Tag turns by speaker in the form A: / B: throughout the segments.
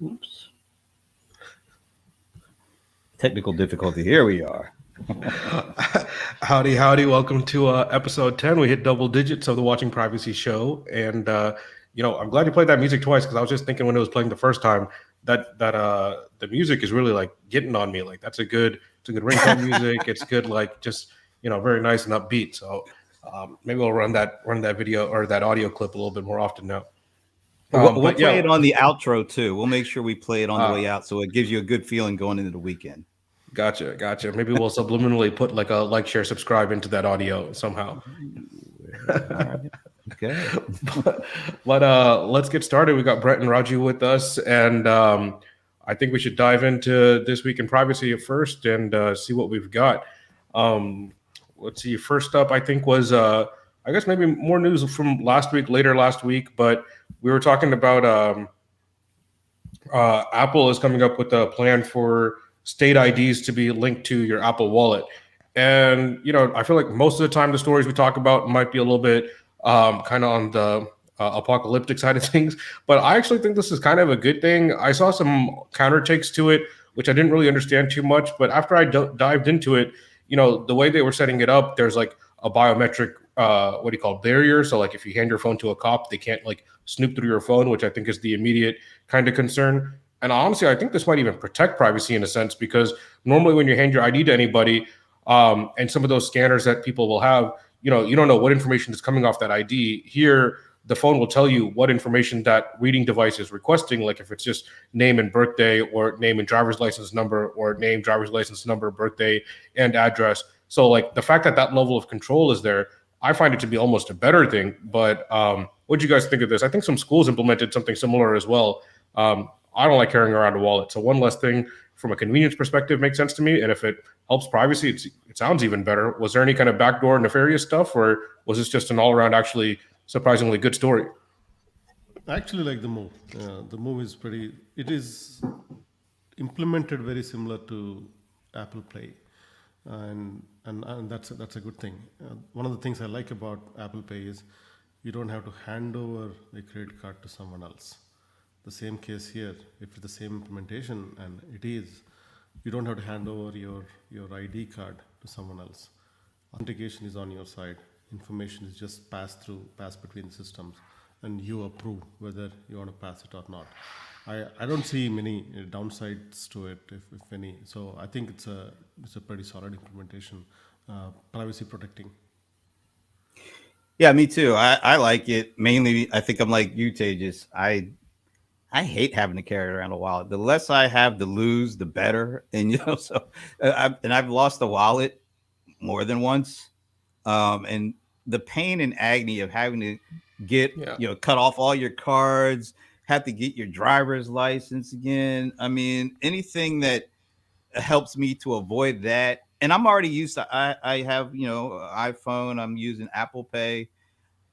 A: Oops. Technical difficulty. Here we are.
B: Howdy. Welcome to episode 10. We hit double digits of the Watching Privacy show. And, I'm glad you played that music twice because I was just thinking when it was playing the first time that the music is really like getting on me. Like it's a good ringtone music. It's good, like just, very nice and upbeat. So maybe we'll run that video or that audio clip a little bit more often now.
A: We'll play it on the outro too. We'll make sure we play it on the way out so it gives you a good feeling going into the weekend.
B: Gotcha. Maybe we'll subliminally put like a like, share, subscribe into that audio somehow.
A: All right. Okay.
B: but let's get started. We got Brett and Raju with us, and I think we should dive into this week in privacy at first and see what we've got. Let's see. First up, I think was I guess maybe more news from later last week, but we were talking about Apple is coming up with a plan for state IDs to be linked to your Apple Wallet. And, I feel like most of the time the stories we talk about might be a little bit kind of on the apocalyptic side of things. But I actually think this is kind of a good thing. I saw some counter takes to it, which I didn't really understand too much. But after I dived into it, the way they were setting it up, there's like a biometric, barrier. So like if you hand your phone to a cop, they can't like snoop through your phone, which I think is the immediate kind of concern. And honestly, I think this might even protect privacy in a sense, because normally when you hand your ID to anybody, and some of those scanners that people will have, you don't know what information is coming off that ID. Here, the phone will tell you what information that reading device is requesting, like if it's just name and birthday, or name and driver's license number, or name, driver's license number, birthday, and address. So like the fact that level of control is there, I find it to be almost a better thing. But what do you guys think of this? I think some schools implemented something similar as well. I don't like carrying around a wallet. So one less thing from a convenience perspective makes sense to me. And if it helps privacy, it sounds even better. Was there any kind of backdoor nefarious stuff, or was this just an all-around actually surprisingly good story?
C: I actually like the move. The move is it is implemented very similar to Apple Pay. And that's a good thing. One of the things I like about Apple Pay is you don't have to hand over a credit card to someone else. The same case here, if it's the same implementation, and it is, you don't have to hand over your ID card to someone else. Authentication is on your side. Information is just passed between systems, and you approve whether you want to pass it or not. I don't see many downsides to it, if any. So I think it's a pretty solid implementation, privacy protecting.
A: Yeah, me too. I like it. Mainly, I think I'm like you, Tejas. I hate having to carry around a wallet. The less I have to lose, the better. And I've lost the wallet more than once. And the pain and agony of having to get cut off all your cards, have to get your driver's license again. I mean, anything that helps me to avoid that. And I'm already used to. I have iPhone. I'm using Apple Pay.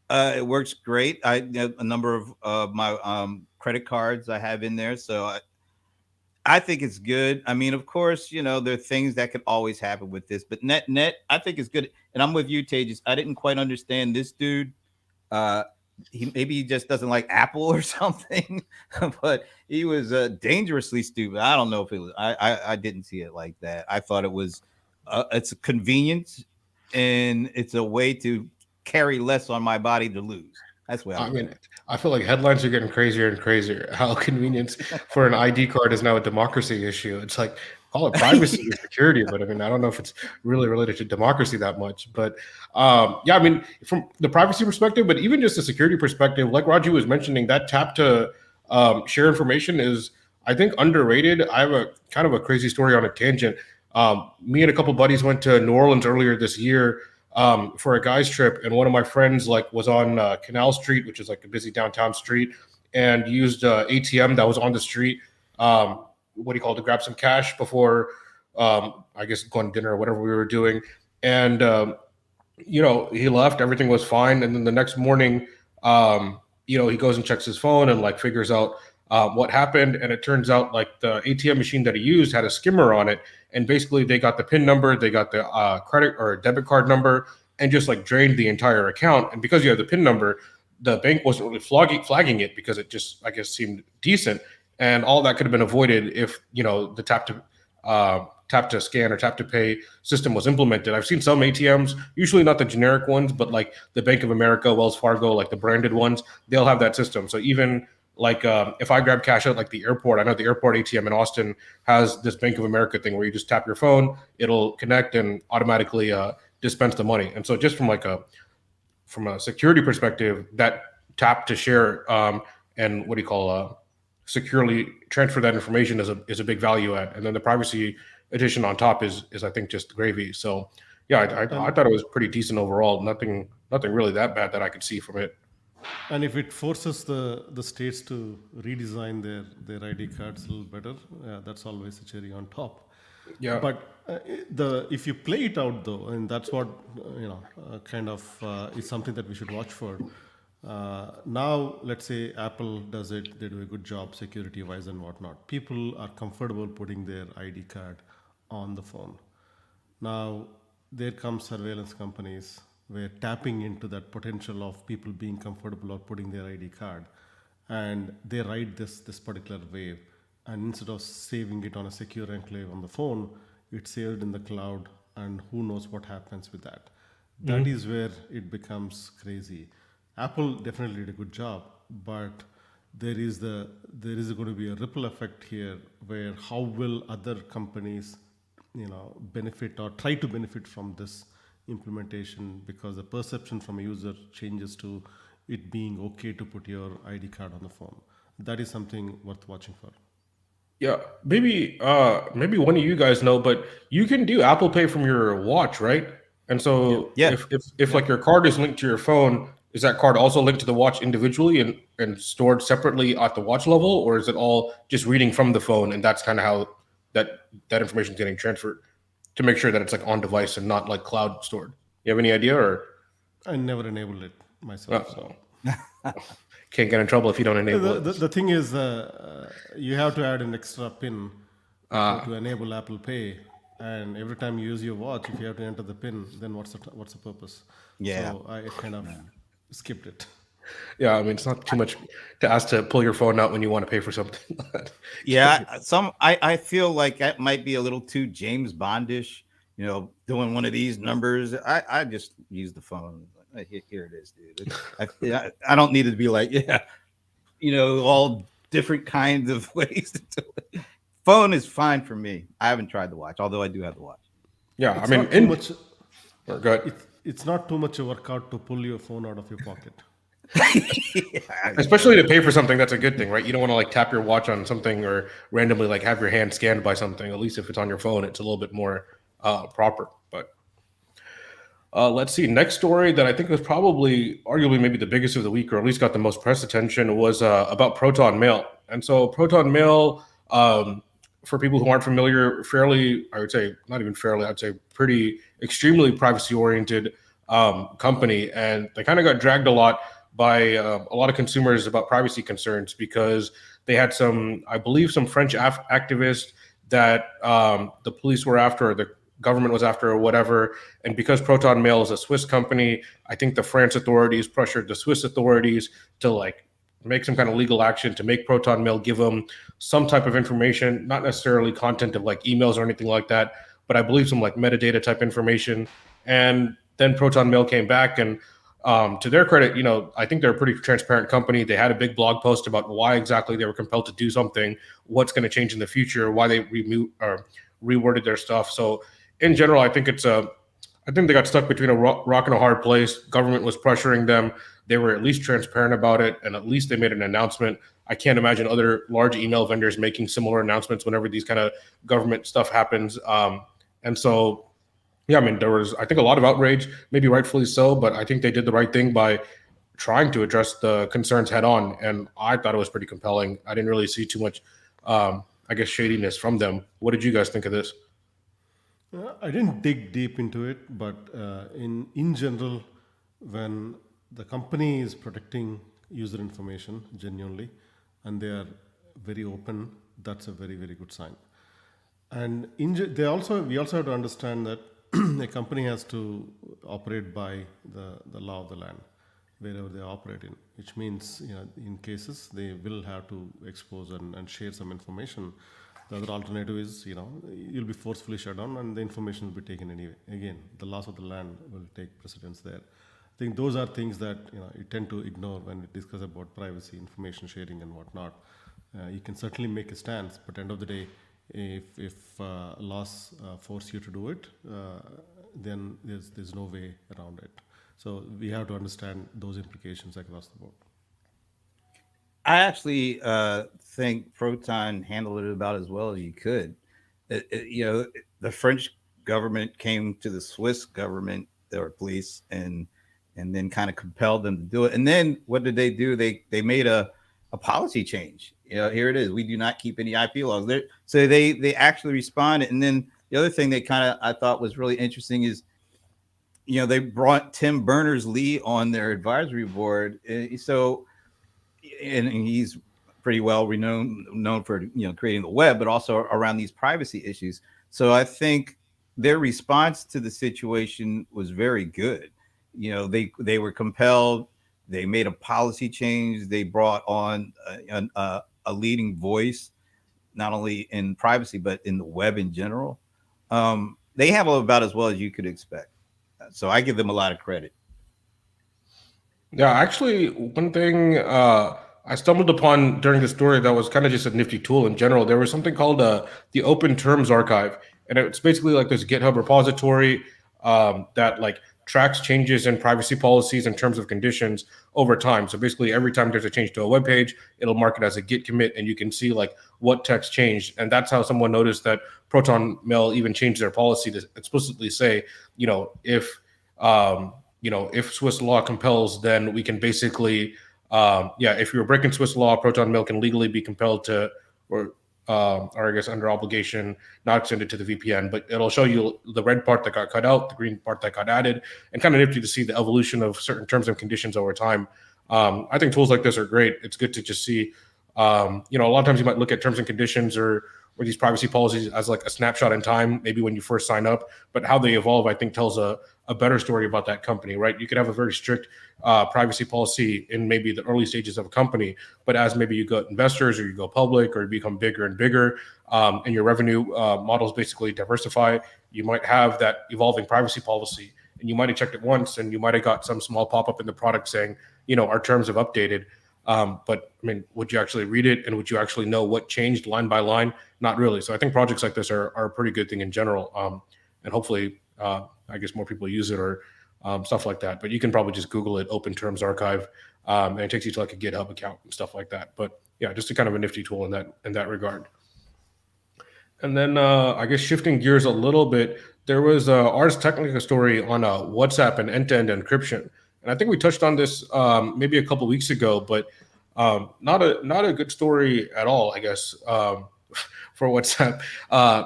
A: It works great. I have a number of my credit cards I have in there, so I think it's good. I mean, of course, there are things that could always happen with this, but net, I think it's good. And I'm with you, Tejas. I didn't quite understand this dude. He just doesn't like Apple or something, but he was dangerously stupid. I don't know if it was. I didn't see it like that. I thought it was. It's a convenience, and it's a way to carry less on my body to lose. That's what I mean.
B: I feel like headlines are getting crazier and crazier. How convenience for an ID card is now a democracy issue. It's like, call it privacy and security, but I mean, I don't know if it's really related to democracy that much. But I mean, from the privacy perspective, but even just the security perspective, like Raju was mentioning, that tap to share information is, I think, underrated. I have a kind of a crazy story on a tangent. Me and a couple buddies went to New Orleans earlier this year for a guy's trip, and one of my friends was on Canal Street, which is like a busy downtown street, and used ATM that was on the street. To grab some cash before I guess going to dinner or whatever we were doing, and he left. Everything was fine, and then the next morning, he goes and checks his phone and figures out what happened, and it turns out the ATM machine that he used had a skimmer on it, and basically they got the PIN number, they got the credit or debit card number, and just drained the entire account. And because you have the PIN number, the bank wasn't really flagging it because it just, I guess, seemed decent. and all that could have been avoided if the tap to scan or tap to pay system was implemented. I've seen some ATMs, usually not the generic ones, but like the Bank of America, Wells Fargo, like the branded ones, they'll have that system. So even like if I grab cash out like the airport, I know the airport ATM in Austin has this Bank of America thing where you just tap your phone, it'll connect and automatically dispense the money. And so just from a security perspective, that tap to share and what do you call securely transfer that information is a big value add. And then the privacy edition on top is I think just gravy. So yeah, I thought it was pretty decent overall. Nothing really that bad that I could see from it.
C: And if it forces the states to redesign their ID cards a little better, that's always a cherry on top.
B: Yeah.
C: But if you play it out though, and that's what kind of is something that we should watch for. Now, let's say Apple does it; they do a good job security-wise and whatnot. People are comfortable putting their ID card on the phone. Now, there comes surveillance companies where tapping into that potential of people being comfortable or putting their ID card, and they ride this particular wave. And instead of saving it on a secure enclave on the phone, it's saved in the cloud, and who knows what happens with that. That is where it becomes crazy. Apple definitely did a good job, but there is going to be a ripple effect here where how will other companies benefit or try to benefit from this implementation, because the perception from a user changes to it being okay to put your ID card on the phone. That is something worth watching for.
B: Yeah, maybe one of you guys know, but you can do Apple Pay from your watch, right? And so
A: Yeah.
B: if like your card is linked to your phone, is that card also linked to the watch individually and stored separately at the watch level, or is it all just reading from the phone and that's kind of how that information is getting transferred to make sure that it's like on device and not like cloud stored? You have any idea, or
C: I never enabled it myself. So
B: can't get in trouble if you don't enable it?
C: the thing is, you have to add an extra pin to enable Apple Pay. And every time you use your watch, if you have to enter the pin, then what's the purpose?
A: Yeah.
C: So I kind of skipped it.
B: Yeah, I mean, it's not too much to ask to pull your phone out when you want to pay for something.
A: Yeah, I feel like that might be a little too James Bondish, doing one of these numbers. I just use the phone. Here it is, dude. I don't need it to be like, all different kinds of ways to do it. Phone is fine for me. I haven't tried the watch, although I do have the watch.
B: Yeah,
C: It's
B: I mean,
C: not too much.
B: go ahead.
C: It's not too much a workout to pull your phone out of your pocket.
B: Especially to pay for something, that's a good thing, right? You don't want to like tap your watch on something or randomly like have your hand scanned by something. At least if it's on your phone, it's a little bit more proper. But let's see. Next story that I think was probably arguably maybe the biggest of the week, or at least got the most press attention, was about ProtonMail. And so ProtonMail, for people who aren't familiar, fairly, I would say, not even fairly, I'd say pretty extremely privacy oriented company. And they kind of got dragged a lot by a lot of consumers about privacy concerns because they had I believe some French activists that the police were after, or the government was after, or whatever. And because ProtonMail is a Swiss company, I think the French authorities pressured the Swiss authorities to like make some kind of legal action to make ProtonMail give them some type of information, not necessarily content of like emails or anything like that, but I believe some like metadata type information. And then ProtonMail came back, and to their credit, I think they're a pretty transparent company. They had a big blog post about why exactly they were compelled to do something, what's going to change in the future, why they reworded their stuff. So in general, I think they got stuck between a rock and a hard place. Government was pressuring them. They were at least transparent about it, and at least they made an announcement. I can't imagine other large email vendors making similar announcements whenever these kind of government stuff happens. And so, yeah, I mean, there was, I think, a lot of outrage, maybe rightfully so, but I think they did the right thing by trying to address the concerns head on. And I thought it was pretty compelling. I didn't really see too much, shadiness from them. What did you guys think of this?
C: I didn't dig deep into it, but in general, when the company is protecting user information genuinely, and they are very open, that's a very, very good sign. And we also have to understand that a company has to operate by the law of the land. wherever they operate in, which means, in cases they will have to expose and share some information. The other alternative is, you'll be forcefully shut down and the information will be taken anyway. Again, the loss of the land will take precedence there. I think those are things that you tend to ignore when we discuss about privacy, information sharing, and whatnot. You can certainly make a stance, but end of the day, if laws force you to do it, then there's no way around it. So we have to understand those implications across the board.
A: I actually think Proton handled it about as well as you could. The French government came to the Swiss government or police and then kind of compelled them to do it. And then what did they do? They made a policy change. Here it is. We do not keep any IP logs. So they actually responded. And then the other thing they kind of I thought was really interesting is, they brought Tim Berners-Lee on their advisory board. So, and he's pretty well known for creating the web, but also around these privacy issues. So I think their response to the situation was very good. They were compelled. They made a policy change. They brought on a leading voice, not only in privacy but in the web in general. They handle about as well as you could expect. So I give them a lot of credit.
B: Yeah, actually, one thing I stumbled upon during the story that was kind of just a nifty tool in general. There was something called the Open Terms Archive, and it's basically like this GitHub repository that like tracks changes in privacy policies and terms of conditions over time. So basically, every time there's a change to a web page, it'll mark it as a Git commit, and you can see like what text changed. And that's how someone noticed that ProtonMail even changed their policy to explicitly say, if Swiss law compels, then we can basically, if you're breaking Swiss law, ProtonMail can legally be compelled to, or I guess under obligation, not extended to the VPN. But it'll show you the red part that got cut out, the green part that got added, and kind of nifty to see the evolution of certain terms and conditions over time. I think tools like this are great. It's good to just see, a lot of times you might look at terms and conditions or these privacy policies as like a snapshot in time, maybe when you first sign up, but how they evolve, I think, tells a better story about that company, right? You could have a very strict privacy policy in maybe the early stages of a company, but as maybe you go investors or you go public or you become bigger and bigger, and your revenue models basically diversify, you might have that evolving privacy policy, and you might have checked it once, and you might have got some small pop-up in the product saying, our terms have updated. But I mean, would you actually read it, and would you actually know what changed line by line? Not really. So I think projects like this are a pretty good thing in general. And hopefully, I guess more people use it or stuff like that. But you can probably just Google it, Open Terms Archive, and it takes you to like a GitHub account and stuff like that. But yeah, just a kind of a nifty tool in that regard. And then I guess shifting gears a little bit, there was Ars Technica story on WhatsApp and end-to-end encryption. And I think we touched on this maybe a couple weeks ago, but not a good story at all, I guess, for WhatsApp.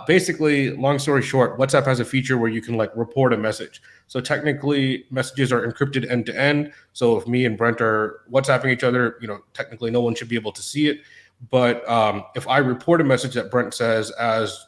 B: Basically, long story short, WhatsApp has a feature where you can like report a message. So technically, messages are encrypted end to end. So if me and Brent are WhatsApping each other, technically no one should be able to see it. But if I report a message that Brent says as,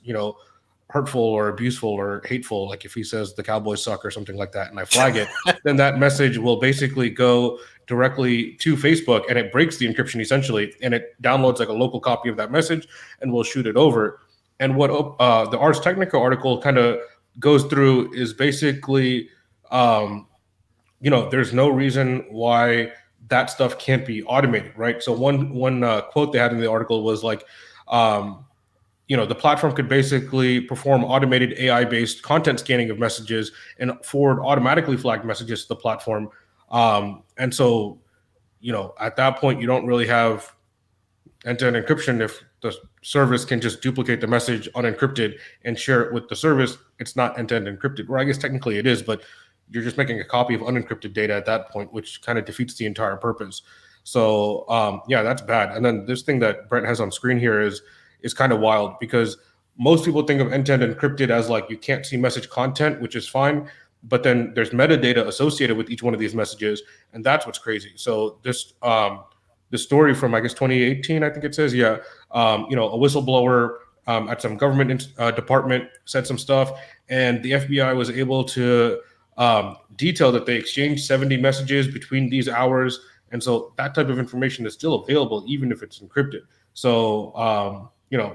B: hurtful or abuseful or hateful, like if he says the Cowboys suck or something like that, and I flag it, then that message will basically go directly to Facebook, and it breaks the encryption essentially, and it downloads like a local copy of that message and will shoot it over. And what the Ars Technica article kind of goes through is basically, there's no reason why that stuff can't be automated, right? So one quote they had in the article was like, the platform could basically perform automated AI-based content scanning of messages and forward automatically flagged messages to the platform. And so, at that point, you don't really have end-to-end encryption. If the service can just duplicate the message unencrypted and share it with the service, it's not end-to-end encrypted. Or I guess technically it is, but you're just making a copy of unencrypted data at that point, which kind of defeats the entire purpose. So, that's bad. And then this thing that Brent has on screen here is kind of wild, because most people think of end-to-end encrypted as like you can't see message content, which is fine, but then there's metadata associated with each one of these messages, and that's what's crazy. So this story from I guess 2018, I think it says, a whistleblower at some government department said some stuff, and the FBI was able to detail that they exchanged 70 messages between these hours. And so that type of information is still available, even if it's encrypted. So,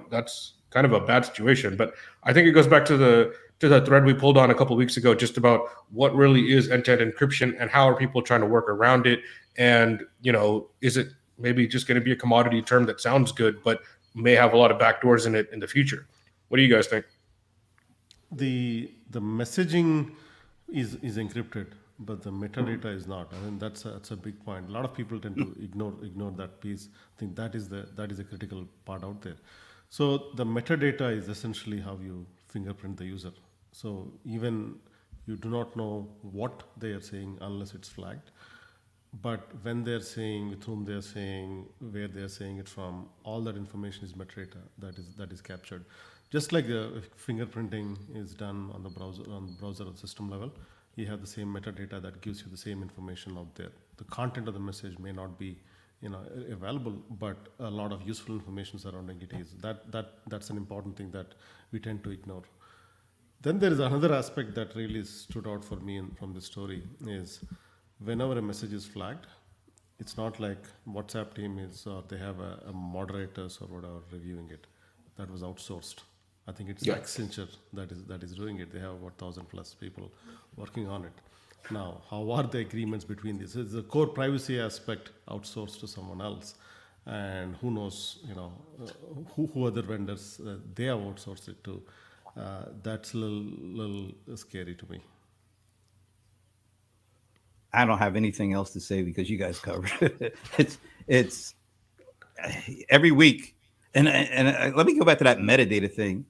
B: that's kind of a bad situation. But I think it goes back to the thread we pulled on a couple of weeks ago, just about what really is end-to-end encryption and how are people trying to work around it. And, is it maybe just going to be a commodity term that sounds good, but may have a lot of backdoors in it in the future? What do you guys think?
C: The messaging is encrypted, but the metadata is not. I mean, that's a big point. A lot of people tend to ignore that piece. I think that is a critical part out there. So the metadata is essentially how you fingerprint the user. So even you do not know what they are saying unless it's flagged. But when they're saying, with whom they're saying, where they're saying it from, all that information is metadata that is captured. Just like the fingerprinting is done on the browser or system level, you have the same metadata that gives you the same information out there. The content of the message may not be available, but a lot of useful information surrounding it is. That's an important thing that we tend to ignore. Then there is another aspect that really stood out for me from this story is whenever a message is flagged, it's not like WhatsApp team is, or they have a moderators or whatever reviewing it. That was outsourced. I think it's Accenture that is doing it. They have about 1,000+ people working on it. Now, how are the agreements between these? It's the core privacy aspect outsourced to someone else, and who knows, who other vendors they have outsourced it to. That's a little scary to me.
A: I don't have anything else to say because you guys covered it. It's every week, and let me go back to that metadata thing.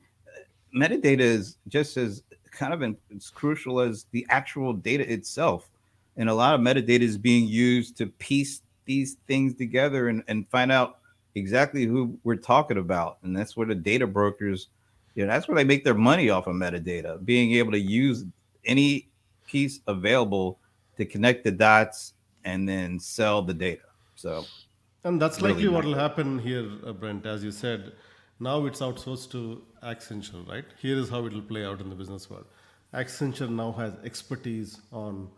A: Metadata is just as kind of as crucial as the actual data itself, and a lot of metadata is being used to piece these things together and find out exactly who we're talking about, and that's where the data brokers, that's where they make their money off of metadata, being able to use any piece available to connect the dots and then sell the data. So,
C: and that's
A: really
C: likely what
A: nice.
C: will happen here, Brent. As you said, now it's outsourced to Accenture, right? Here is how it will play out in the business world. Accenture now has expertise on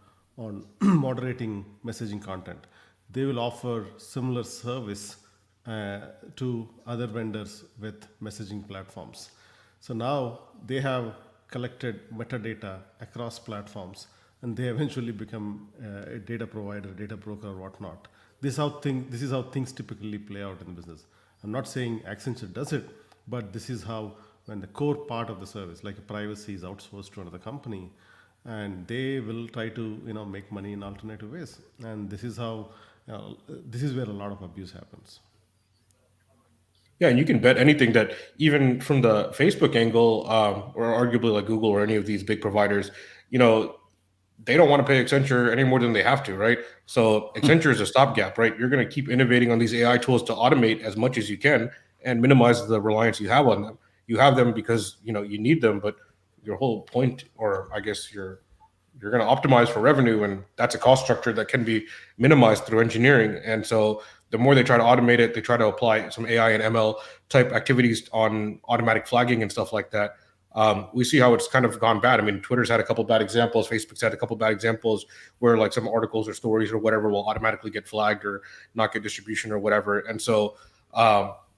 C: moderating messaging content. They will offer similar service to other vendors with messaging platforms. So now they have collected metadata across platforms, and they eventually become a data provider, data broker, or whatnot. This is how things typically play out in the business. I'm not saying Accenture does it, but this is how, when the core part of the service, like privacy, is outsourced to another company, and they will try to make money in alternative ways. And this is how this is where a lot of abuse happens.
B: Yeah, and you can bet anything that even from the Facebook angle, or arguably like Google or any of these big providers, they don't want to pay Accenture any more than they have to, right? So Accenture is a stopgap, right? You're going to keep innovating on these AI tools to automate as much as you can and minimize the reliance you have on them. You have them because you need them, but your whole point, or I guess you're going to optimize for revenue, and that's a cost structure that can be minimized through engineering. And so the more they try to automate it, they try to apply some AI and ML type activities on automatic flagging and stuff like that. We see how it's kind of gone bad. I mean, Twitter's had a couple bad examples. Facebook's had a couple bad examples where like some articles or stories or whatever will automatically get flagged or not get distribution or whatever. And so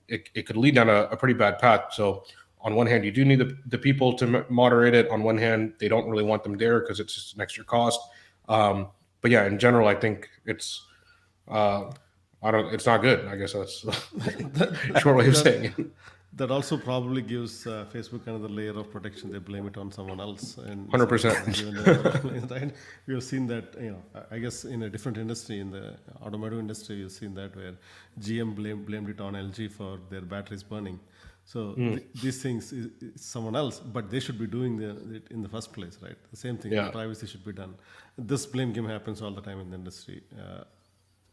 B: it could lead down a pretty bad path. So on one hand, you do need the people to moderate it. On one hand, they don't really want them there because it's just an extra cost. But yeah, in general, I think it's it's not good. I guess that's a short way of saying it.
C: That also probably gives Facebook another layer of protection. They blame it on someone else. And
B: 100%.
C: right? We have seen that, I guess in a different industry, in the automotive industry, you've seen that where GM blamed it on LG for their batteries burning. So these things is someone else, but they should be doing it in the first place, right? The same thing, the privacy should be done. This blame game happens all the time in the industry,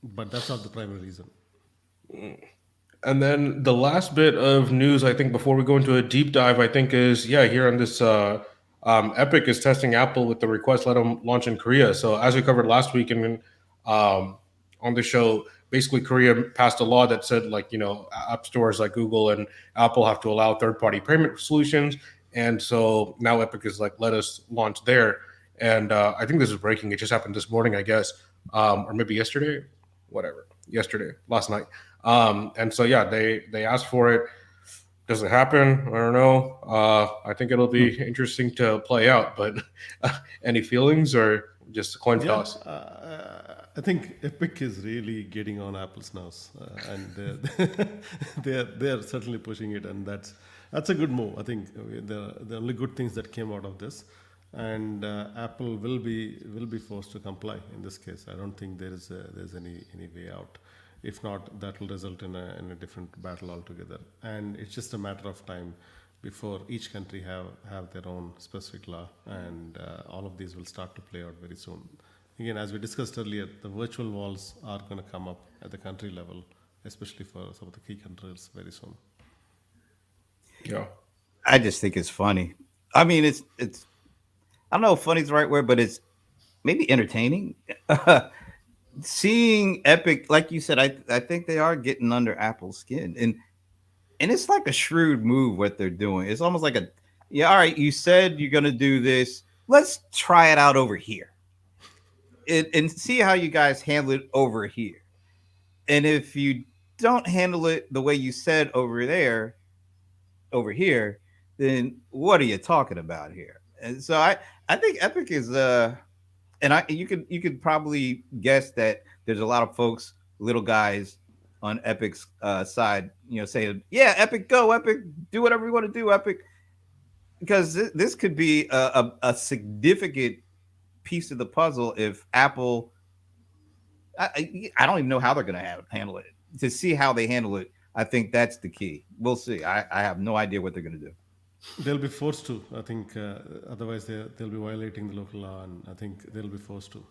C: but that's not the primary reason.
B: And then the last bit of news, I think, before we go into a deep dive, I think is, here on this, Epic is testing Apple with the request let them launch in Korea. So as we covered last week and on the show, basically Korea passed a law that said, like, app stores like Google and Apple have to allow third-party payment solutions. And so now Epic is like, let us launch there. And I think this is breaking. It just happened this morning, I guess, or maybe yesterday, whatever, last night. And so yeah, they asked for it. Does it happen? I don't know. I think it'll be interesting to play out. But any feelings or just a coin toss?
C: I think Epic is really getting on Apple's nerves, and they're certainly pushing it, and that's a good move. I think the only good things that came out of this, and Apple will be forced to comply in this case. I don't think there's any way out. If not, that will result in a different battle altogether, and it's just a matter of time before each country have their own specific law, and all of these will start to play out very soon. Again, as we discussed earlier, the virtual walls are going to come up at the country level, especially for some of the key countries very soon.
B: Yeah.
A: I just think it's funny. I mean, it's I don't know if funny is the right word, but it's maybe entertaining. Seeing Epic, like you said, I think they are getting under Apple's skin, and it's like a shrewd move what they're doing. It's almost like yeah, all right, you said you're gonna do this. Let's try it out over here, and see how you guys handle it over here. And if you don't handle it the way you said over here, then what are you talking about here? And so I think Epic is and you could probably guess that there's a lot of folks, little guys on Epic's side, saying, "Yeah, Epic, go Epic, do whatever you want to do, Epic," because this could be a significant piece of the puzzle if Apple. I don't even know how they're going to handle it. To see how they handle it, I think that's the key. We'll see. I have no idea what they're going to do.
C: They'll be forced to. I think otherwise they'll be violating the local law, and I think they'll be forced to.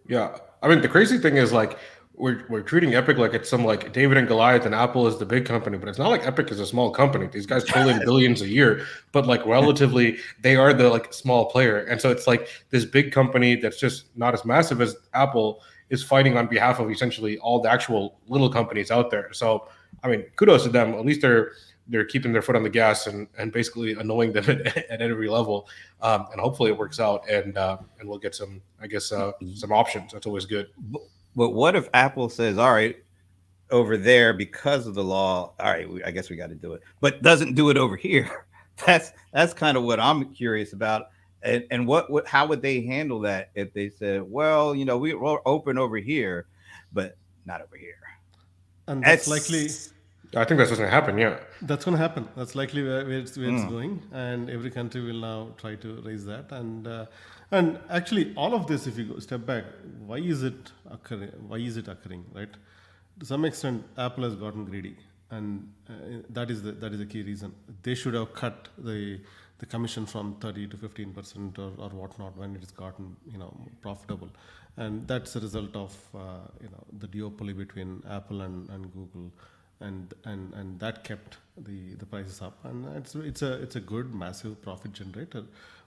B: Yeah, I mean the crazy thing is like we're treating Epic like it's some like David and Goliath, and Apple is the big company, but it's not like Epic is a small company. These guys pull in billions a year, but like relatively, they are the like small player, and so it's like this big company that's just not as massive as Apple is fighting on behalf of essentially all the actual little companies out there. So I mean, kudos to them. At least they're keeping their foot on the gas and basically annoying them at every level. And hopefully it works out and we'll get some, I guess, some options. That's always good.
A: But what if Apple says, all right, over there, because of the law, all right, I guess we got to do it, but doesn't do it over here? That's kind of what I'm curious about. And what how would they handle that if they said, well, we're open over here, but not over here?
C: And that's likely.
B: I think that's what's going to happen. Yeah,
C: that's going to happen. That's likely where it's going, and every country will now try to raise that. And actually, all of this, if you go step back, why is it occurring? Why is it occurring? Right? To some extent, Apple has gotten greedy, and that is the key reason. They should have cut the commission from 30 to 15% or whatnot when it has gotten profitable, and that's a result of the duopoly between Apple and Google. And that kept the prices up, and it's a good massive profit generator.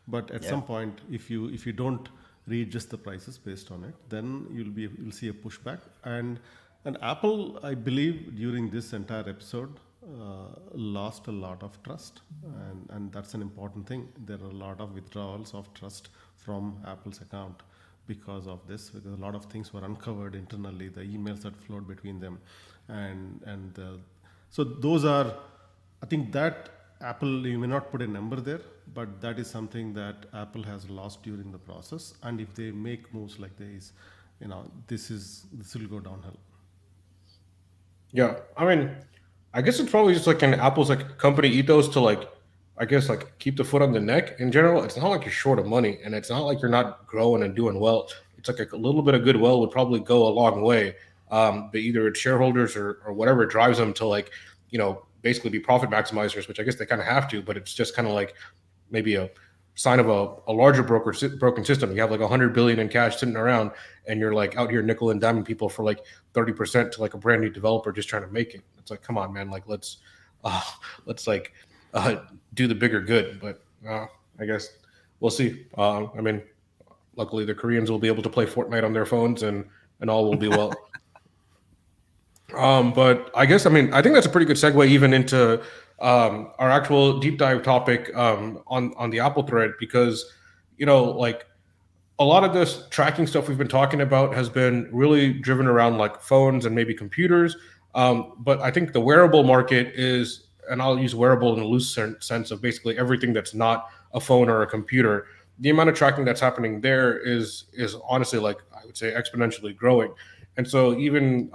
C: But at some point, if you don't readjust the prices based on it, then you'll see a pushback. And Apple, I believe, during this entire episode, lost a lot of trust, and that's an important thing. There are a lot of withdrawals of trust from Apple's account because of this, because a lot of things were uncovered internally, the emails that flowed between them, so those are, I think that Apple, you may not put a number there, but that is something that Apple has lost during the process. And if they make moves like this, this will go downhill.
B: Yeah, I mean, I guess it's probably just like an Apple's like company ethos to like, I guess like keep the foot on the neck in general. It's not like you're short of money, and it's not like you're not growing and doing well. It's like a little bit of goodwill would probably go a long way. But either it's shareholders or whatever drives them to like, basically be profit maximizers, which I guess they kind of have to, but it's just kind of like maybe a sign of a larger broken system. You have like 100 billion in cash sitting around, and you're like out here nickel and diming people for like 30% to like a brand new developer just trying to make it. It's like, come on, man, like let's like do the bigger good. But I guess we'll see. I mean, luckily the Koreans will be able to play Fortnite on their phones and all will be well. But I guess, I think that's a pretty good segue even into our actual deep dive topic on the Apple thread, because, like a lot of this tracking stuff we've been talking about has been really driven around like phones and maybe computers. But I think the wearable market is, and I'll use wearable in a loose sense of basically everything that's not a phone or a computer. The amount of tracking that's happening there is honestly, like, I would say, exponentially growing. And so even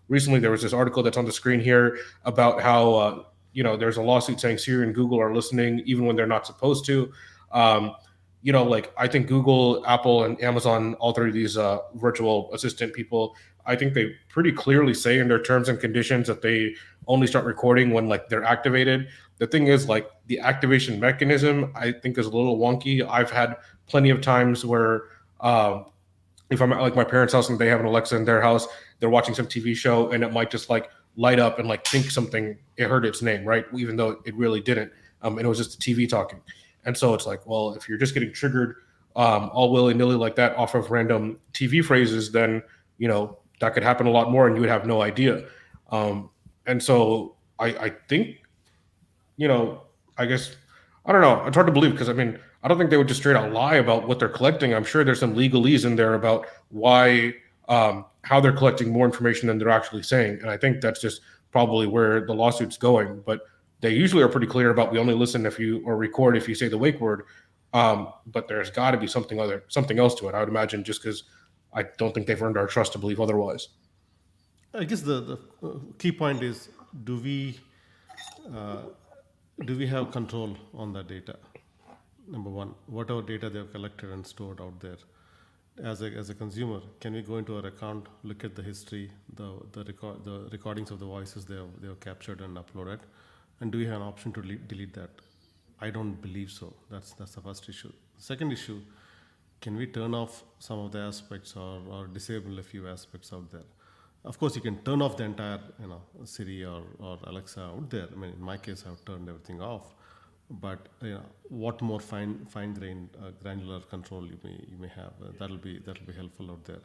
B: recently there was this article that's on the screen here about how there's a lawsuit saying Siri and Google are listening even when they're not supposed to. Um, like I think Google, Apple, and Amazon, all three of these virtual assistant people, I think they pretty clearly say in their terms and conditions that they only start recording when like they're activated. The thing is, like, the activation mechanism, I think, is a little wonky. I've had plenty of times where if I'm at like my parents' house and they have an Alexa in their house, they're watching some TV show and it might just like light up and like think something, it heard its name, right? Even though it really didn't. And it was just the TV talking. And so it's like, well, if you're just getting triggered all willy-nilly like that off of random TV phrases, then, that could happen a lot more and you would have no idea. And so I think, I guess, I don't know. It's hard to believe because, I mean, I don't think they would just straight out lie about what they're collecting. I'm sure there's some legalese in there about why, how they're collecting more information than they're actually saying. And I think that's just probably where the lawsuit's going. But they usually are pretty clear about we only listen or record if you say the wake word. But there's got to be something else to it, I would imagine, just because I don't think they've earned our trust to believe otherwise.
C: I guess the key point is, do we have control on that data? Number one, whatever data they've collected and stored out there, as a consumer, can we go into our account, look at the history, the recordings of the voices they have captured and uploaded, and do we have an option to delete that? I don't believe so. That's the first issue. The second issue, can we turn off some of the aspects or disable a few aspects out there? Of course, you can turn off the entire, Siri or Alexa out there. I mean, in my case, I've turned everything off. But what more fine-grained, granular control you may have? That'll be helpful out there.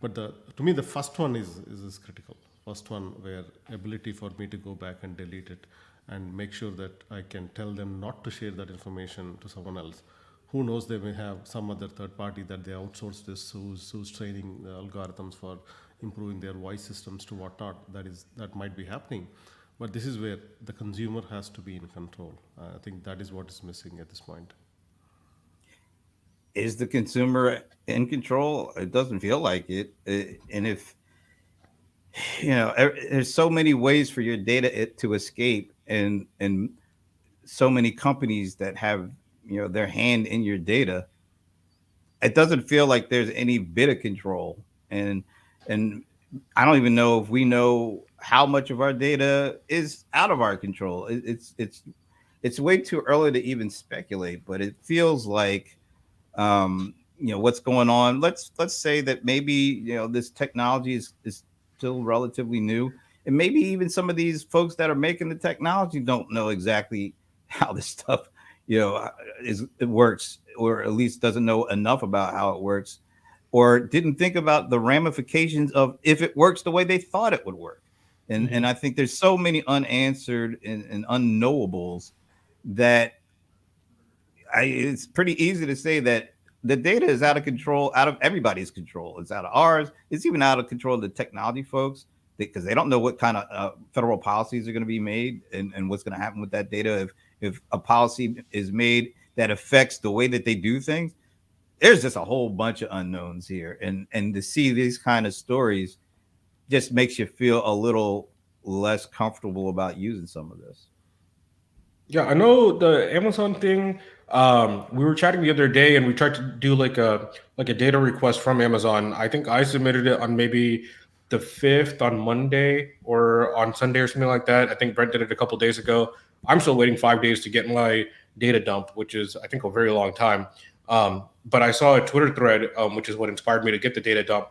C: But to me, the first one is critical. First one, where ability for me to go back and delete it and make sure that I can tell them not to share that information to someone else. Who knows, they may have some other third party that they outsource this, who's training the algorithms for improving their voice systems to whatnot. That might be happening. But this is where the consumer has to be in control. I think that is what is missing at this point.
A: Is the consumer in control? It doesn't feel like it. And if, there's so many ways for your data to escape, and so many companies that have, their hand in your data, it doesn't feel like there's any bit of control. And I don't even know if we know how much of our data is out of our control. It's way too early to even speculate, but it feels like, what's going on. Let's say that maybe, this technology is still relatively new, and maybe even some of these folks that are making the technology don't know exactly how this stuff, it works, or at least doesn't know enough about how it works, or didn't think about the ramifications of if it works the way they thought it would work. And I think there's so many unanswered and unknowables that it's pretty easy to say that the data is out of control, out of everybody's control. It's out of ours. It's even out of control of the technology folks, because they don't know what kind of federal policies are going to be made and what's going to happen with that data. If a policy is made that affects the way that they do things, there's just a whole bunch of unknowns here. And to see these kind of stories just makes you feel a little less comfortable about using some of this.
B: Yeah, I know the Amazon thing. We were chatting the other day, and we tried to do like a data request from Amazon. I think I submitted it on maybe the 5th on Monday or on Sunday or something like that. I think Brent did it a couple of days ago. I'm still waiting 5 days to get my data dump, which is, I think, a very long time. But I saw a Twitter thread, which is what inspired me to get the data dump,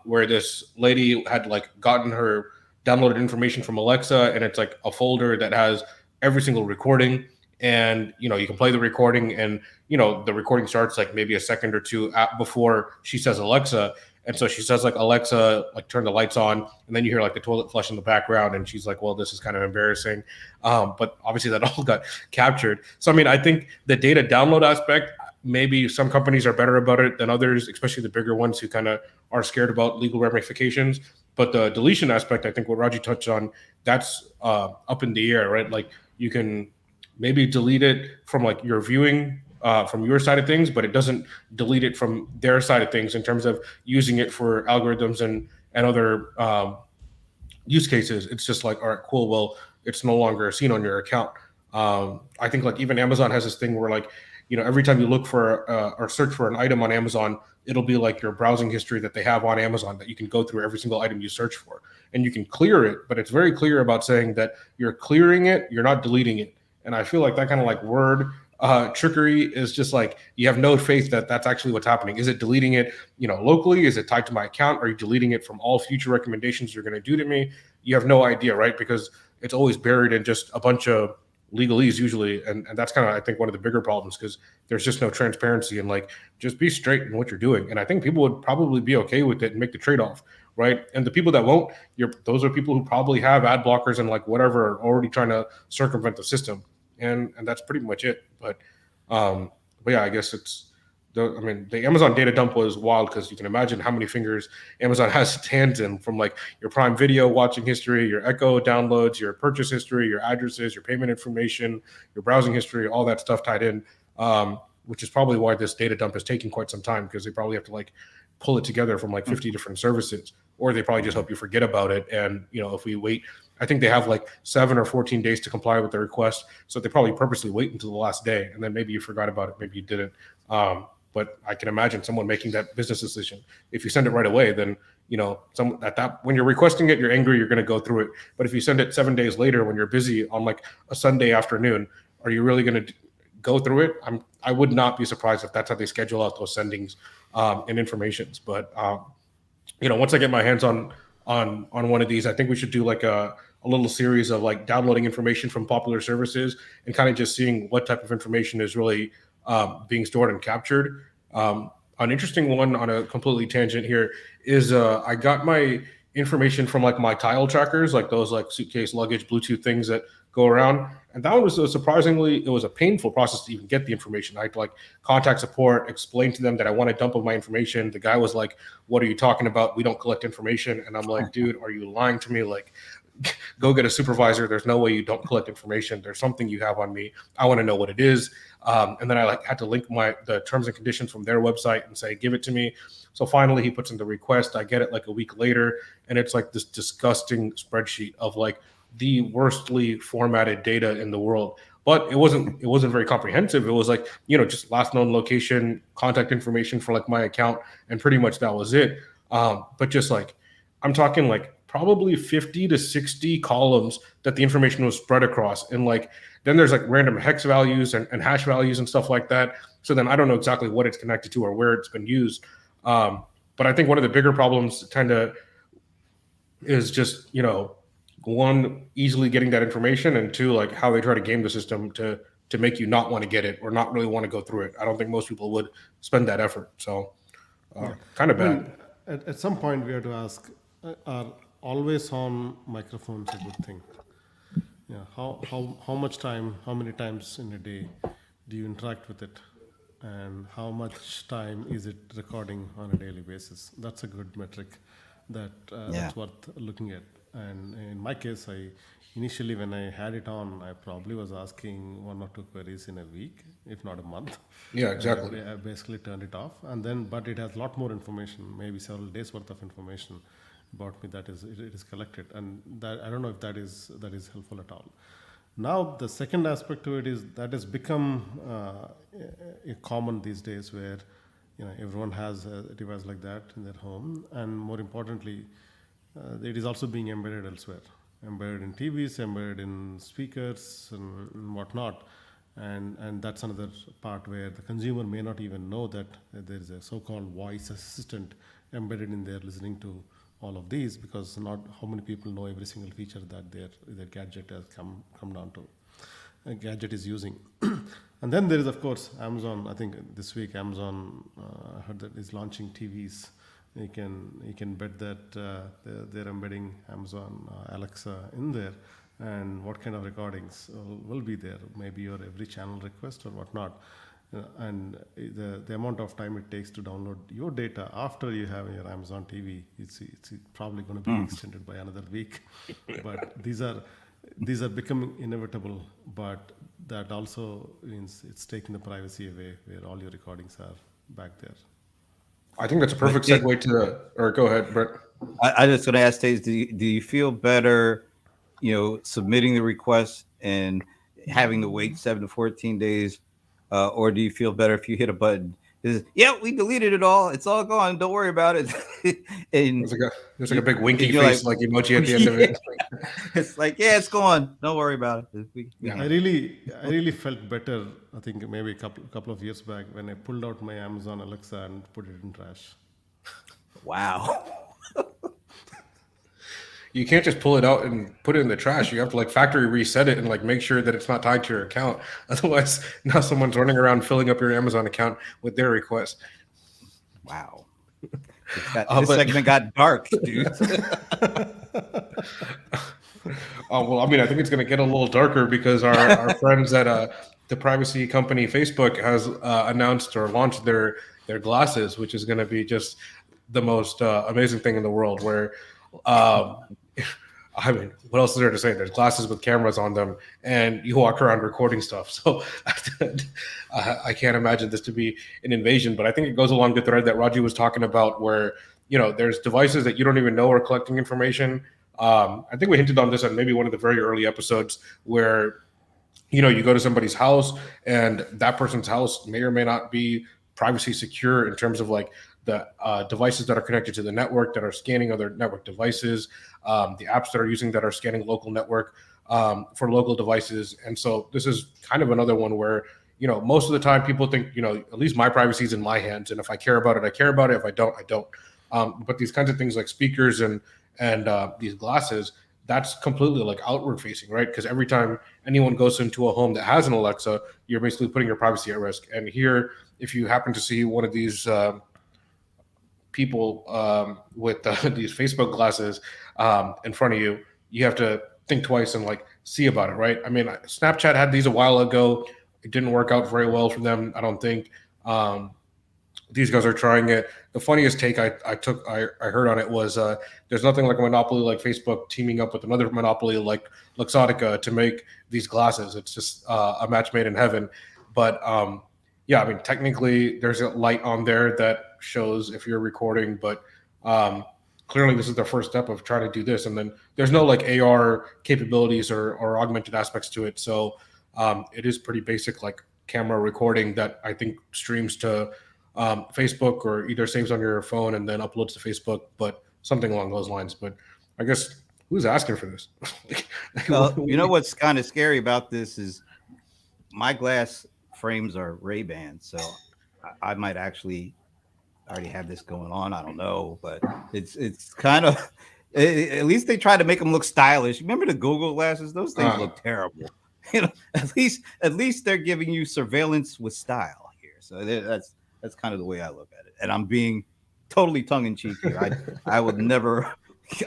B: where this lady had like gotten her downloaded information from Alexa, and it's like a folder that has every single recording, and you can play the recording, and the recording starts like maybe a second or two before she says Alexa. And so she says like, Alexa, like turn the lights on, and then you hear like the toilet flush in the background, and she's like, well, this is kind of embarrassing. But obviously that all got captured. So I mean, I think the data download aspect, maybe some companies are better about it than others, especially the bigger ones who kind of are scared about legal ramifications. But the deletion aspect, I think what Raji touched on, that's up in the air, right? Like you can maybe delete it from like your viewing from your side of things, but it doesn't delete it from their side of things in terms of using it for algorithms and other use cases. It's just like, all right, cool. Well, it's no longer seen on your account. I think like even Amazon has this thing where like, every time you look for or search for an item on Amazon, it'll be like your browsing history that they have on Amazon that you can go through every single item you search for, and you can clear it. But it's very clear about saying that you're clearing it, you're not deleting it. And I feel like that kind of like word trickery is just like, you have no faith that that's actually what's happening. Is it deleting it, locally? Is it tied to my account? Are you deleting it from all future recommendations you're going to do to me? You have no idea, right? Because it's always buried in just a bunch of legalese usually. And that's kind of, I think, one of the bigger problems, because there's just no transparency and like, just be straight in what you're doing. And I think people would probably be okay with it and make the trade-off, right? And the people that won't, those are people who probably have ad blockers and like whatever, are already trying to circumvent the system. And that's pretty much it. But yeah, I guess the Amazon data dump was wild, because you can imagine how many fingers Amazon has its hands in, from like your Prime Video watching history, your Echo downloads, your purchase history, your addresses, your payment information, your browsing history, all that stuff tied in, which is probably why this data dump is taking quite some time, because they probably have to like pull it together from like 50 different services, or they probably just hope you forget about it. And, if we wait, I think they have like 7 or 14 days to comply with the request. So they probably purposely wait until the last day, and then maybe you forgot about it, maybe you didn't. But I can imagine someone making that business decision. If you send it right away, then, when you're requesting it, you're angry, you're going to go through it. But if you send it 7 days later when you're busy on like a Sunday afternoon, are you really going to go through it? I would not be surprised if that's how they schedule out those sendings and informations. But once I get my hands on one of these, I think we should do like a little series of like downloading information from popular services and kind of just seeing what type of information is really being stored and captured. An interesting one on a completely tangent here is I got my information from like my tile trackers, like those like suitcase luggage Bluetooth things that go around. And that was surprisingly, it was a painful process to even get the information. I had to like contact support, explain to them that I want a dump of my information. The guy was like, "What are you talking about? We don't collect information." And I'm like, "Dude, are you lying to me? Like, go get a supervisor. There's no way you don't collect information. There's something you have on me. I want to know what it is." And then I like had to link the terms and conditions from their website and say, "Give it to me." So finally he puts in the request. I get it like a week later, and it's like this disgusting spreadsheet of like the worstly formatted data in the world. But it wasn't very comprehensive. It was like, just last known location, contact information for like my account, and pretty much that was it. But just like, I'm talking like probably 50 to 60 columns that the information was spread across. And like, then there's like random hex values and hash values and stuff like that. So then I don't know exactly what it's connected to or where it's been used. But I think one of the bigger problems kind of is just, one, easily getting that information, and two, like how they try to game the system to make you not want to get it or not really want to go through it. I don't think most people would spend that effort. So kind of bad.
C: At some point, we have to ask: are always on microphones a good thing? Yeah. How much time? How many times in a day do you interact with it? And how much time is it recording on a daily basis? That's a good metric that's worth looking at. And in my case, initially when I had it on, I probably was asking 1 or 2 queries in a week, if not a month.
B: Yeah, exactly.
C: I basically turned it off, but it has a lot more information, maybe several days worth of information about me it is collected, and that I don't know if that is helpful at all. Now the second aspect to it is that has become a common these days, where everyone has a device like that in their home, and more importantly, it is also being embedded elsewhere, embedded in TVs, embedded in speakers and whatnot. And that's another part where the consumer may not even know that there is a so-called voice assistant embedded in there listening to all of these, because not how many people know every single feature that their gadget has come down to. A gadget is using. And then there is, of course, Amazon. I think this week Amazon I heard that is launching TVs. You can bet that they're embedding Amazon Alexa in there, and what kind of recordings will be there, maybe your every channel request or whatnot. And the amount of time it takes to download your data after you have your Amazon TV, it's probably going to be extended by another week. But these are becoming inevitable. But that also means it's taking the privacy away, where all your recordings are back there.
B: I think that's a
A: But
B: perfect segue to or go ahead, Brett.
A: I just going to ask Taze, do you feel better, submitting the request and having to wait 7 to 14 days, or do you feel better if you hit a button? Yeah, we deleted it all. It's all gone. Don't worry about it. And
B: There's like a big winky
A: you're
B: face
A: like,
B: like emoji at the end of it.
A: it's like, yeah, it's gone. Don't worry about it.
B: Yeah.
C: I really felt better. I think maybe a couple of years back when I pulled out my Amazon Alexa and put it in trash.
A: Wow.
B: You can't just pull it out and put it in the trash. You have to like factory reset it and like make sure that it's not tied to your account. Otherwise, now someone's running around filling up your Amazon account with their request.
A: Wow. This segment got dark, dude.
B: Well, I mean, I think it's going to get a little darker because our friends at the privacy company Facebook has announced or launched their glasses, which is going to be just the most amazing thing in the world. Where, I mean, what else is there to say? There's glasses with cameras on them, and you walk around recording stuff. So I can't imagine this to be an invasion. But I think it goes along the thread that Raji was talking about, where there's devices that you don't even know are collecting information. I think we hinted on this on maybe one of the very early episodes where, you go to somebody's house and that person's house may or may not be privacy secure in terms of like the devices that are connected to the network that are scanning other network devices, the apps that are using that are scanning local network for local devices. And so this is kind of another one where, most of the time people think, at least my privacy is in my hands. And if I care about it, I care about it. If I don't, I don't. But these kinds of things like speakers and these glasses, that's completely like outward facing, right? Because every time anyone goes into a home that has an Alexa, you're basically putting your privacy at risk. And here, if you happen to see one of these people with these Facebook glasses in front of you, you have to think twice and like see about it, right? I mean, Snapchat had these a while ago. It didn't work out very well for them, I don't think. These guys are trying it. The funniest take I heard on it was there's nothing like a monopoly like Facebook teaming up with another monopoly like Luxottica to make these glasses. It's just a match made in heaven. But yeah, I mean, technically there's a light on there that shows if you're recording, but clearly this is the first step of trying to do this. And then there's no like AR capabilities or augmented aspects to it. So it is pretty basic like camera recording that I think streams to Facebook or either saves on your phone and then uploads to Facebook, but something along those lines. But I guess who's asking for this?
A: Well, what's kind of scary about this is my glass frames are Ray-Ban, so I might actually already have this going on. I don't know, but it's kind of at least they try to make them look stylish. Remember the Google glasses? Those things look terrible. At least they're giving you surveillance with style here. So that's kind of the way I look at it. And I'm being totally tongue in cheek here. I would never.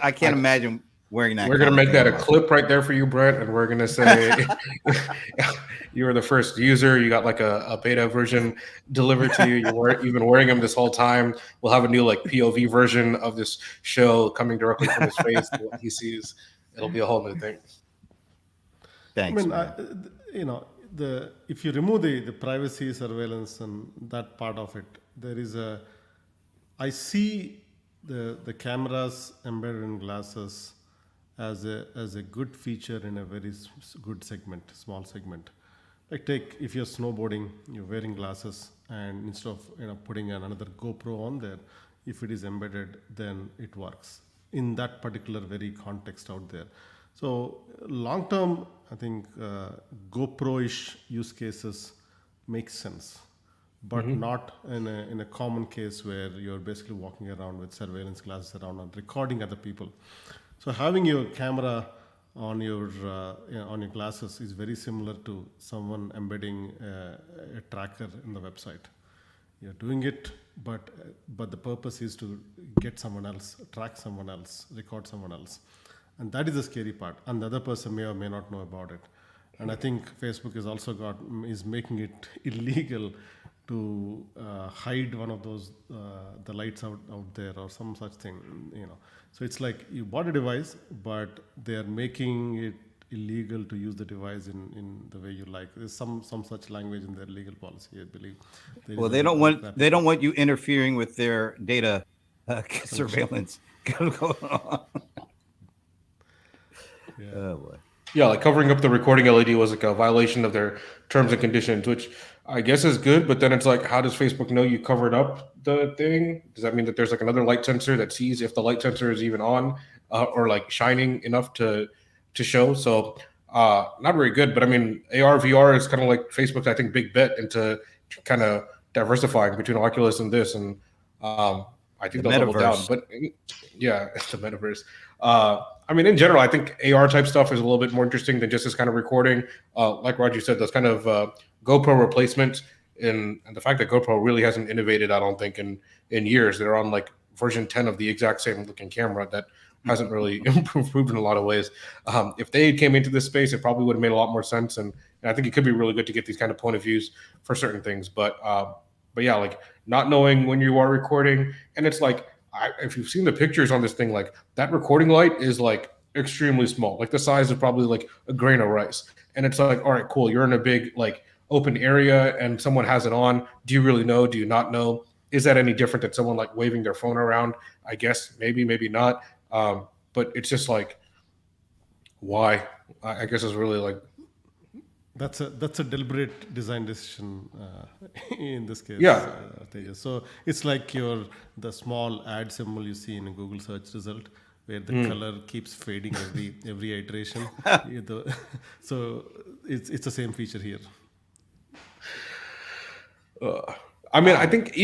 A: I can't imagine wearing that.
B: We're gonna make that a clip right there for you, Brett, and we're gonna say you were the first user. You got like a beta version delivered to you. You've been wearing them this whole time. We'll have a new like POV version of this show coming directly from his face. What he sees, it'll be a whole new thing.
A: Thanks.
C: I mean, if you remove the privacy surveillance and that part of it, there is I see the cameras embedded in glasses as a good feature in a very good segment, small segment. Like if you're snowboarding, you're wearing glasses, and instead of putting another GoPro on there, if it is embedded, then it works in that particular very context out there. So long term, I think GoPro-ish use cases make sense, but not in a common case where you're basically walking around with surveillance glasses around and recording other people. So having your camera on your glasses is very similar to someone embedding a tracker in the website. You're doing it, but the purpose is to get someone else, track someone else, record someone else. And that is the scary part. And the other person may or may not know about it. and I think Facebook is making it illegal to hide one of those the lights out there or some such thing, so it's like you bought a device, but they are making it illegal to use the device in the way you like. There's some such language in their legal policy, I believe. There
A: Well,
C: is a
A: they don't want you interfering with their data surveillance going on.
C: Yeah.
A: Oh boy.
B: Yeah, like covering up the recording LED was like a violation of their terms and conditions, which I guess is good. But then it's like, how does Facebook know you covered up the thing? Does that mean that there's like another light sensor that sees if the light sensor is even on or like shining enough to show? So not very good. But I mean, AR VR is kind of like Facebook's, I think, big bet into kind of diversifying between Oculus and this, and I think
A: The
B: they'll double down.
A: metaverse.
B: But yeah, the metaverse. I mean, in general, I think AR type stuff is a little bit more interesting than just this kind of recording. Like Roger said, those kind of GoPro replacements, and the fact that GoPro really hasn't innovated, I don't think, in years. They're on like version 10 of the exact same looking camera that hasn't really improved in a lot of ways. If they came into this space, it probably would have made a lot more sense, and I think it could be really good to get these kind of point of views for certain things. But yeah, like not knowing when you are recording, and it's like, if you've seen the pictures on this thing, like that recording light is like extremely small, like the size of probably like a grain of rice. And it's like, all right, cool. You're in a big like open area and someone has it on. Do you really know? Do you not know? Is that any different than someone like waving their phone around? I guess maybe, maybe not. But it's just like, why? I guess it's really like,
C: That's a deliberate design decision in this case.
B: Yeah.
C: Tejas. So it's like the small ad symbol you see in a Google search result, where the color keeps fading every iteration. So it's the same feature here.
B: I mean, I think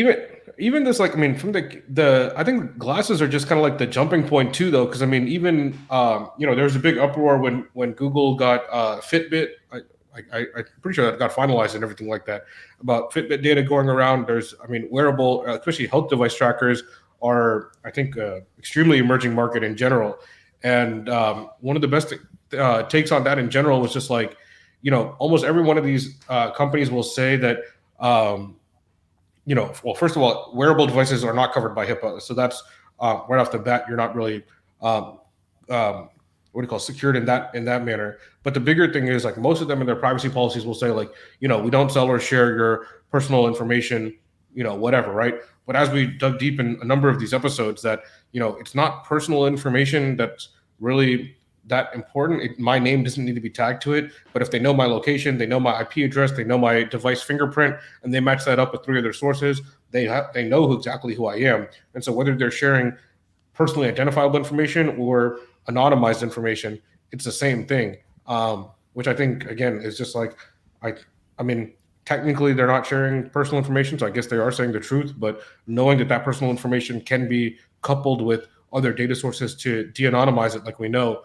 B: even this, like, I mean, from I think glasses are just kind of like the jumping point too, though, because I mean, even there was a big uproar when Google got Fitbit. I'm pretty sure that got finalized and everything like that about Fitbit data going around. There's, I mean, wearable, especially health device trackers are, I think, extremely emerging market in general. And one of the best takes on that in general was just like, almost every one of these companies will say that, well, first of all, wearable devices are not covered by HIPAA. So that's right off the bat, you're not really what do you call secured in that manner. But the bigger thing is, like, most of them in their privacy policies will say, like, we don't sell or share your personal information, whatever, right? But as we dug deep in a number of these episodes, that it's not personal information that's really that important. My name doesn't need to be tagged to it, but if they know my location, they know my IP address, they know my device fingerprint, and they match that up with 3 other sources, they know exactly who I am. And so whether they're sharing personally identifiable information or anonymized information, it's the same thing, which I think, again, is just like, I mean, technically they're not sharing personal information, so I guess they are saying the truth, but knowing that personal information can be coupled with other data sources to de-anonymize it, like we know,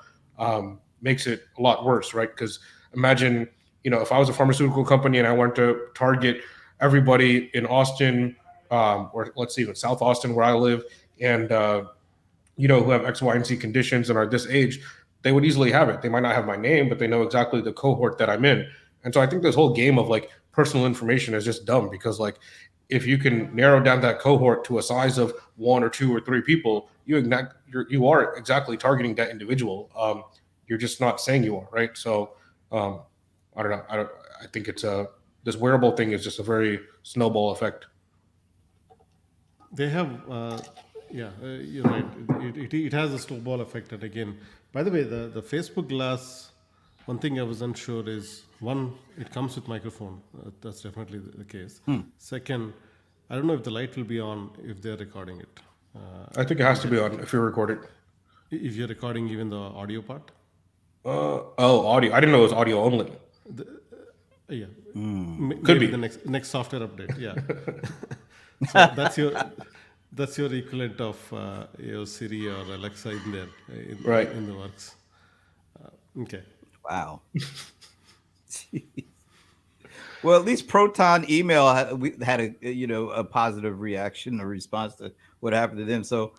B: makes it a lot worse, right? Because imagine, if I was a pharmaceutical company and I wanted to target everybody in Austin, or let's see, in South Austin where I live, and who have X, Y, and Z conditions and are this age, they would easily have it. They might not have my name, but they know exactly the cohort that I'm in. And so I think this whole game of like personal information is just dumb, because like if you can narrow down that cohort to a size of 1 or 2 or 3 people, you are exactly targeting that individual. You're just not saying you are, right? So I don't know. I think it's this wearable thing is just a very snowball effect.
C: They have, you're right. It has a snowball effect. And again, by the way, the Facebook Glass, one thing I was unsure is, one, it comes with microphone. That's definitely the case. Second, I don't know if the light will be on if they're recording it.
B: I think it has to be on if you're recording.
C: If you're recording even the audio part.
B: Audio. I didn't know it was audio only.
C: Yeah.
B: Could be
C: the next software update. Yeah. So that's your equivalent of your Siri or Alexa in there,
B: right,
C: in the works. Okay.
A: Wow. Well, at least ProtonMail had a positive reaction or response to what happened to them. So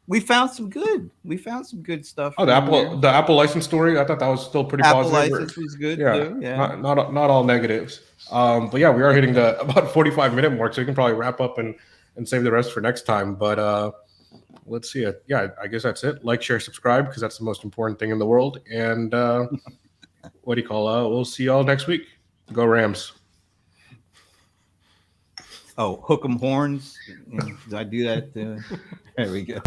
A: We found some good stuff.
B: Oh, the Apple license story. I thought that was still pretty
A: Apple
B: positive.
A: license was good
B: Yeah,
A: too. Yeah.
B: not all negatives. But yeah, we are hitting the about 45-minute mark, so we can probably wrap up and save the rest for next time. But let's see it. Yeah, I guess that's it. Like, share, subscribe, because that's the most important thing in the world. And what do you call? We'll see y'all next week. Go Rams.
A: Oh, hook 'em horns. Did I do that? There we go.